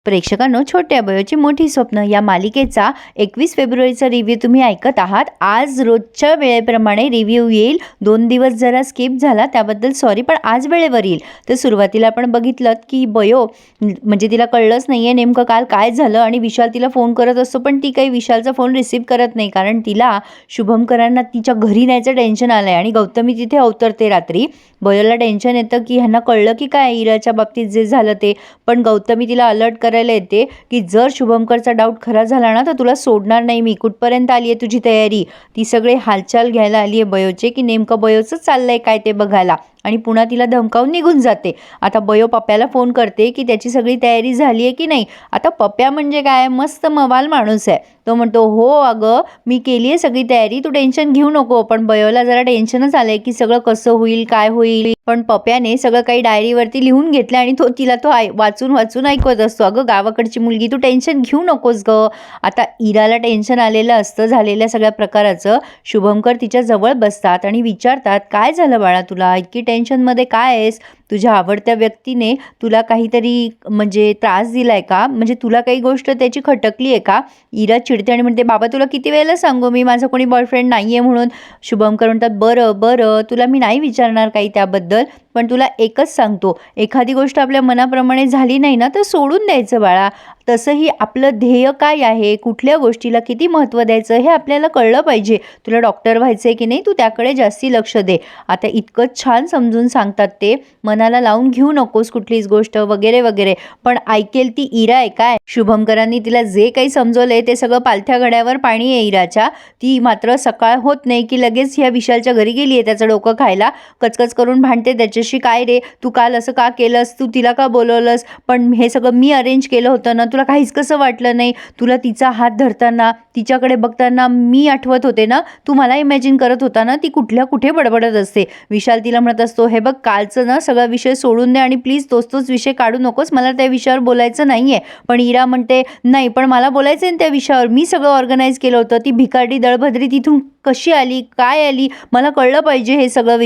प्रेक्षकांनो, छोट्या बयोची मोठी स्वप्न या मालिकेचा 21 फेब्रुवारीचा रिव्ह्यू तुम्ही ऐकत आहात. आज रोजच्या वेळेप्रमाणे रिव्ह्यू येईल. 2 दिवस जरा स्किप झाला त्याबद्दल सॉरी, पण आज वेळेवर येईल. तर सुरुवातीला आपण बघितलं की बयो म्हणजे तिला कळलंच नाहीये नेमकं काल काय झालं आणि विशाल तिला फोन करत असतो, पण ती काही विशालचा फोन रिसीव्ह करत नाही, कारण तिला शुभमकरांना तिच्या घरी न्यायचं टेन्शन आलंय आणि गौतमी तिथे अवतरते रात्री. बयोला टेन्शन येतं की ह्यांना कळलं की काय इराच्या बाबतीत जे झालं ते, पण गौतमी तिला अलर्ट करायला येते की जर शुभमकरचा डाऊट खरा झाला ना तर तुला सोडणार नाही मी. कुठपर्यंत आली आहे तुझी तयारी? ती सगळे हालचाल घ्यायला आली आहे बयोचे की नेमकं बयोचं चाललंय काय ते बघायला, आणि पुन्हा तिला धमकावून निघून जाते. आता बयो पप्प्याला फोन करते की त्याची सगळी तयारी झाली आहे की नाही. आता पप्प्या म्हणजे काय मस्त मवाल माणूस आहे. तो म्हणतो हो अगं मी केली आहे सगळी तयारी, तू टेन्शन घेऊ नको. पण बयोला जरा टेन्शनच आलंय की सगळं कसं होईल काय होईल. पण पप्प्याने सगळं काही डायरीवरती लिहून घेतलं आणि तिला तो वाचून वाचून ऐकवत असतो. अगं गावाकडची मुलगी तू टेन्शन घेऊ नकोस ग. आता इराला टेन्शन आलेलं असतं झालेल्या सगळ्या प्रकाराचं. शुभमकर तिच्या जवळ बसतात आणि विचारतात काय झालं बाळा तुला, इतकी टेन्शनमध्ये काय आहेस? तुझ्या आवडत्या व्यक्तीने तुला काहीतरी म्हणजे त्रास दिलाय का? म्हणजे तुला काही गोष्ट त्याची खटकली आहे का? इरा चिडते आणि म्हणते बाबा तुला किती वेळेला सांगू मी माझा कोणी बॉयफ्रेंड नाही आहे म्हणून. शुभमकर म्हणतात बरं बरं तुला मी नाही विचारणार काही त्याबद्दल, पण तुला एकच सांगतो, एखादी गोष्ट आपल्या मनाप्रमाणे झाली नाही ना तर सोडून द्यायचं बाळा. तसंही आपलं ध्येय काय आहे, कुठल्या गोष्टीला किती महत्त्व द्यायचं हे आपल्याला कळलं पाहिजे. तुला डॉक्टर व्हायचं आहे की नाही, तू त्याकडे जास्ती लक्ष दे. आता इतकंच छान समजून सांगतात ते, मनाला लावून घेऊ नकोस कुठलीच गोष्ट वगैरे वगैरे. पण ऐकेल ती इरा आहे काय? शुभमकरांनी तिला जे काही समजवलंय ते सगळं पालथ्या घड्यावर पाणी आहे इराच्या. ती मात्र सकाळ होत नाही की लगेच ह्या विशालच्या घरी गेली आहे त्याचं डोकं खायला. कचकच करून भांडते त्याच्याशी, काय रे तू काल असं का केलंस, तू तिला का बोलवलंस, पण हे सगळं मी अरेंज केलं होतं ना, तुला काहीच कसं वाटलं नाही? तुला तिचा हात धरताना तिच्याकडे बघताना मी आठवत होते ना, तू मला इमॅजिन करत होता ना, ती कुठल्या कुठे बडबडत असते. विशाल तिला म्हणत असतो हे बघ कालचं ना सगळा विषय सोडून दे आणि प्लीज तोच विषय काढू नकोस, मला त्या विषयावर बोलायचं नाही आहे. पण इरा म्हणते नाही पण मला बोलायचं आहे त्या विषयावर, मी सगळं ऑर्गनाईज केलं होतं. ती भिकारडी दळभद्री तिथून कशी आली काय आली मला कळलं पाहिजे हे सगळं.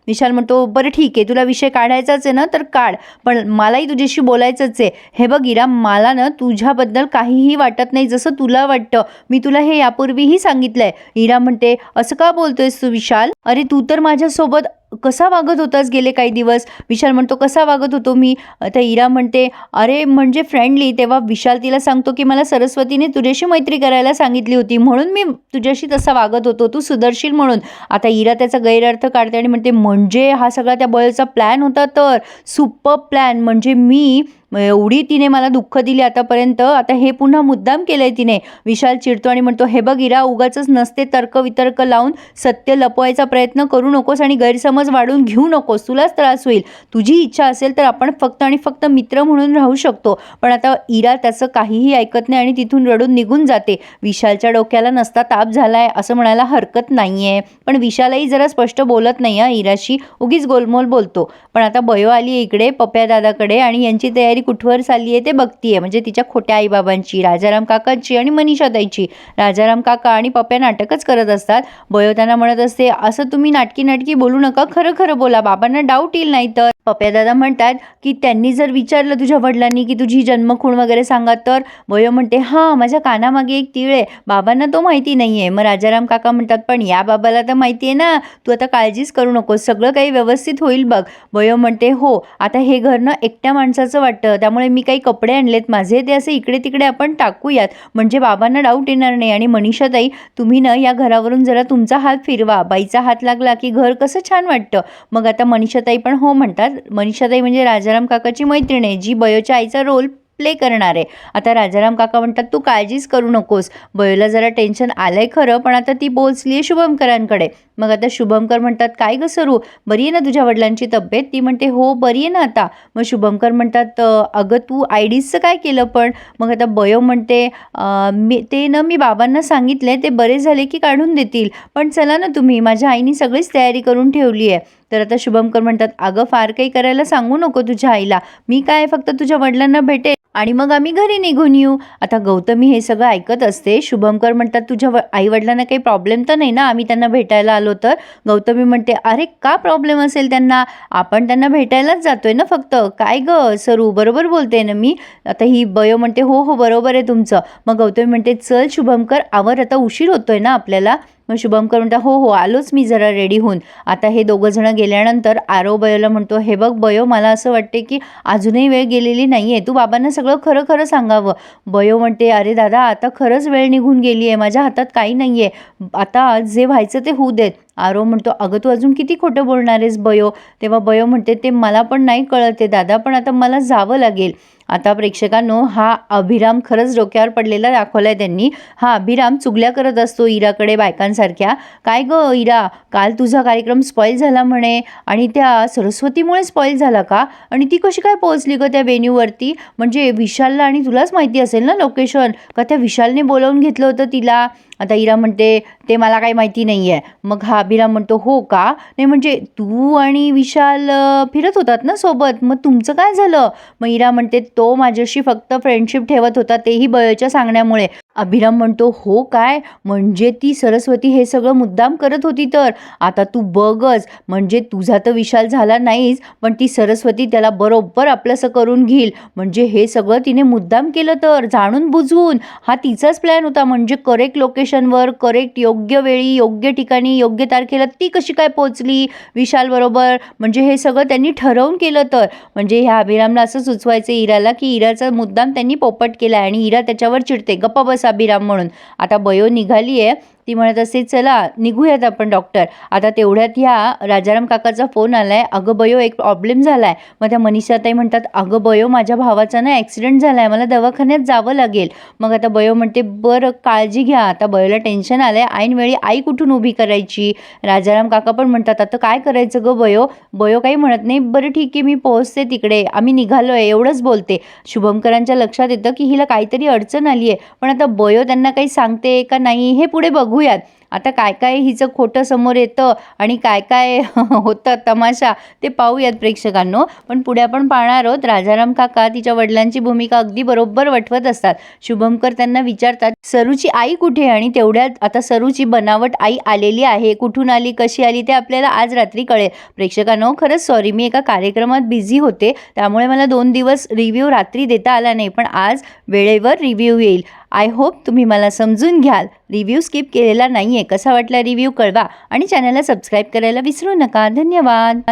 विशाल म्हणतो बरं ठीक आहे तुला विषय काढायचाच आहे ना तर काढ, पण मलाही तुझ्याशी बोलायचंच आहे. हे बघ इरा मला ना तुझ्याबद्दल काहीही वाटत नाही जसं तुला वाटतं, मी तुला हे यापूर्वीही सांगितलंय. इरा म्हणते असं का बोलतोयस तू विशाल, अरे तू तर माझ्यासोबत कसा वागत होतास गेले काही दिवस. विशाल म्हणतो कसा वागत होतो मी. आता इरा म्हणते अरे म्हणजे फ्रेंडली. तेव्हा विशाल तिला सांगतो की मला सरस्वतीने तुझ्याशी मैत्री करायला सांगितली होती म्हणून मी तुझ्याशी तसा वागत होतो, तू सुधरशील म्हणून. आता इरा त्याचा गैरअर्थ काढते आणि म्हणते म्हणजे हा सगळा त्या बॉयचा प्लॅन होता. तर सुपर प्लॅन, म्हणजे मी एवढी तिने मला दुःख दिली आतापर्यंत, आता हे पुन्हा मुद्दाम केलंय तिने. विशाल चिडतो आणि म्हणतो हे बघ इरा उगाचच नसते तर्क वितर्क लावून सत्य लपवायचा प्रयत्न करू नकोस आणि गैरसमज वाढून घेऊ नकोस, तुलाच त्रास होईल. तुझी इच्छा असेल तर आपण फक्त आणि फक्त मित्र म्हणून राहू शकतो. पण आता इरा त्याचं काहीही ऐकत नाही आणि तिथून रडून निघून जाते. विशालच्या डोक्याला नसता ताप झालाय असं म्हणायला हरकत नाहीये, पण विशालही जरा स्पष्ट बोलत नाही इराशी, उगीच गोलमोल बोलतो. पण आता बयो आली आहे इकडे पप्प्या दादाकडे आणि यांची तयारी कुठवर चालली आहे ते बघतीये. म्हणजे तिच्या खोट्या आईबाबांची, राजाराम काकांची आणि मनीषाताईची. राजाराम काका आणि पप्प्या नाटकच करत असतात. बयो त्यांना म्हणत असते असं तुम्ही नाटकी बोलू नका, खरं खरं बोला, बाबांना डाऊट येईल नाही तर. पप्प्या दादा म्हणतात की त्यांनी जर विचारलं तुझ्या वडिलांनी की तुझी जन्मखूण वगैरे सांगा तर. बयो म्हणते हां माझ्या कानामागे एक तीळ आहे, बाबांना तो माहिती नाहीये. मग राजाराम काका म्हणतात पण या बाबाला तर माहिती आहे ना, तू आता काळजीच करू नकोस, सगळं काही व्यवस्थित होईल बघ. बयो म्हणते हो आता हे घर ना एकट्या माणसाचं वाटतं, त्यामुळे मी काही कपडे आणलेत माझे, ते असे इकडे तिकडे आपण टाकूयात म्हणजे बाबांना डाऊट येणार नाही. आणि मनीषाताई तुम्ही ना या घरावरून जरा तुमचा हात फिरवा, बाईचा हात लागला की घर कसं छान वाटतं. मग आता मनीषाताई पण हो म्हणतात. मनीषाताई म्हणजे राजाराम काकाची मैत्रीण आहे जी बयोच्या आईचा रोल प्ले करणार आहे. आता राजाराम काका म्हणतात तू काळजीच करू नकोस. बयोला जरा टेन्शन आलंय खरं, पण आता ती पोहोचली आहे शुभमकरांकडे. मग आता शुभमकर म्हणतात काय ग सरू, बरी आहे ना तुझ्या वडिलांची तब्येत? ती म्हणते हो बरी आहे ना आता. मग शुभमकर म्हणतात अगं तू आयडीजचं काय केलं पण? मग आता बयो म्हणते मी बाबांना सांगितले, ते बरे झाले की काढून देतील, पण चला ना तुम्ही, माझ्या आईने सगळीच तयारी करून ठेवली आहे. तर आता शुभंकर म्हणतात, अगं फार काही करायला सांगू नको तुझ्या आईला, मी काय फक्त तुझ्या वडिलांना भेटेल आणि मग आम्ही घरी निघून येऊ. आता गौतमी हे सगळं ऐकत असते. शुभंकर म्हणतात, तुझ्या आई-वडिलांना काही प्रॉब्लेम तर नाही ना आम्ही त्यांना भेटायला आलो तर? गौतमी म्हणते, अरे का प्रॉब्लेम असेल त्यांना? आपण त्यांना भेटायलाच जातोय ना फक्त. काय गं सरू, बरोबर बोलते ना मी? आता ही बयो म्हणते, हो हो बरोबर आहे तुमचं. मग गौतमी म्हणते, चल शुभंकर आवर, आता उशीर होतोय ना आपल्याला. मग शुभंकर म्हणता, हो हो आलोच मी जरा रेडी होऊन. आता हे दोघंजणं गेल्यानंतर आरव बयोला म्हणतो, हे बघ बयो, मला असं वाटते की अजूनही वेळ गेलेली नाही आहे, तू बाबांना सगळं खरं खरं सांगावं. बयो म्हणते, अरे दादा आता खरंच वेळ निघून गेली आहे, माझ्या हातात काही नाही आहे, आता जे व्हायचं ते होऊ देत. आरव म्हणतो, अगं तू अजून किती खोटं बोलणार आहेस बयो? तेव्हा बयो म्हणते, ते मला पण नाही कळत आहे दादा, पण आता मला जावं लागेल. आता प्रेक्षकांनो, हा अभिराम खरंच डोक्यावर पडलेला दाखवलाय त्यांनी. हा अभिराम चुगल्या करत असतो इराकडे बायकांसारख्या. काय गं इरा, काल तुझा कार्यक्रम स्पॉईल झाला म्हणे आणि त्या सरस्वतीमुळे स्पॉईल झाला का? आणि ती कशी काय पोहोचली गं त्या व्हेन्यूवरती? म्हणजे विशालला आणि तुलाच माहिती असेल ना लोकेशन, का त्या विशालने बोलावून घेतलं होतं तिला? आता इरा म्हणते, ते मला काही माहिती नाही आहे. मग हा अभिराम म्हणतो, हो का? नाही म्हणजे तू आणि विशाल फिरत होतात ना सोबत, मग तुमचं काय झालं? मग इरा म्हणते, तो माझ्याशी फक्त फ्रेंडशिप ठेवत होता, तेही बयोच्या सांगण्यामुळे. अभिराम म्हणतो, हो काय? म्हणजे ती सरस्वती हे सगळं मुद्दाम करत होती तर? आता तू बघच, म्हणजे तुझा तर विशाल झाला नाहीच, पण ती सरस्वती त्याला बरोबर आपलंसं करून घेईल. म्हणजे हे सगळं तिने मुद्दाम केलं तर, जाणून बुजवून. हा तिचाच प्लॅन होता. म्हणजे करेक्ट लोकेशनवर, करेक्ट योग्य वेळी, योग्य ठिकाणी, योग्य तारखेला ती कशी काय पोहोचली विशालबरोबर? म्हणजे हे सगळं त्यांनी ठरवून केलं तर. म्हणजे ह्या अभिरामला असं सुचवायचं इराला की इराचा मुद्दाम त्यांनी पोपट केला आणि इरा त्याच्यावर चिडते, गप्प बस अभिराम म्हणून. आता बयो निघाली आहे, ती म्हणत असते, चला निघूयात आपण डॉक्टर. आता तेवढ्यात ह्या राजाराम काकाचा फोन आलाय, अगं बयो एक प्रॉब्लेम झालाय. मग त्या मनीषाताई म्हणतात, अगं बयो माझ्या भावाचा ना ॲक्सिडेंट झालाय, मला दवाखान्यात जावं लागेल. मग आता बयो म्हणते, बरं काळजी घ्या. आता बयोला टेन्शन आलंय, ऐनवेळी आई कुठून उभी करायची? राजाराम काका पण म्हणतात, आता काय करायचं गं बयो? बयो काही म्हणत नाही, बरं ठीक आहे मी पोहोचते तिकडे, आम्ही निघालोय एवढंच बोलते. शुभंकरांच्या लक्षात येतं की हिला काहीतरी अडचण आली आहे, पण आता बयो त्यांना काही सांगते का नाही हे पुढे बघूयात. आता काय काय हिचं खोटं समोर येतं आणि काय काय होतं तमाशा ते पाहूयात प्रेक्षकांनो. पण पुढे आपण पाहणार आहोत, राजाराम काका तिच्या वडिलांची भूमिका अगदी बरोबर वठवत असतात. शुभंकर त्यांना विचारतात, सरूची आई कुठे? आणि तेवढ्यात आता सरूची बनावट आई आलेली आहे. कुठून आली, कशी आली ते आपल्याला आज रात्री कळेल. प्रेक्षकांनो खरंच सॉरी, मी एका कार्यक्रमात बिझी होते, त्यामुळे मला 2 दिवस रिव्ह्यू रात्री देता आला नाही, पण आज वेळेवर रिव्ह्यू येईल. आय होप तुम्ही मला समजून घ्याल. रिव्ह्यू स्किप केलेला नाही आहे. कसा वाटला रिव्ह्यू कळवा आणि चॅनलला सबस्क्राईब करायला विसरू नका. धन्यवाद.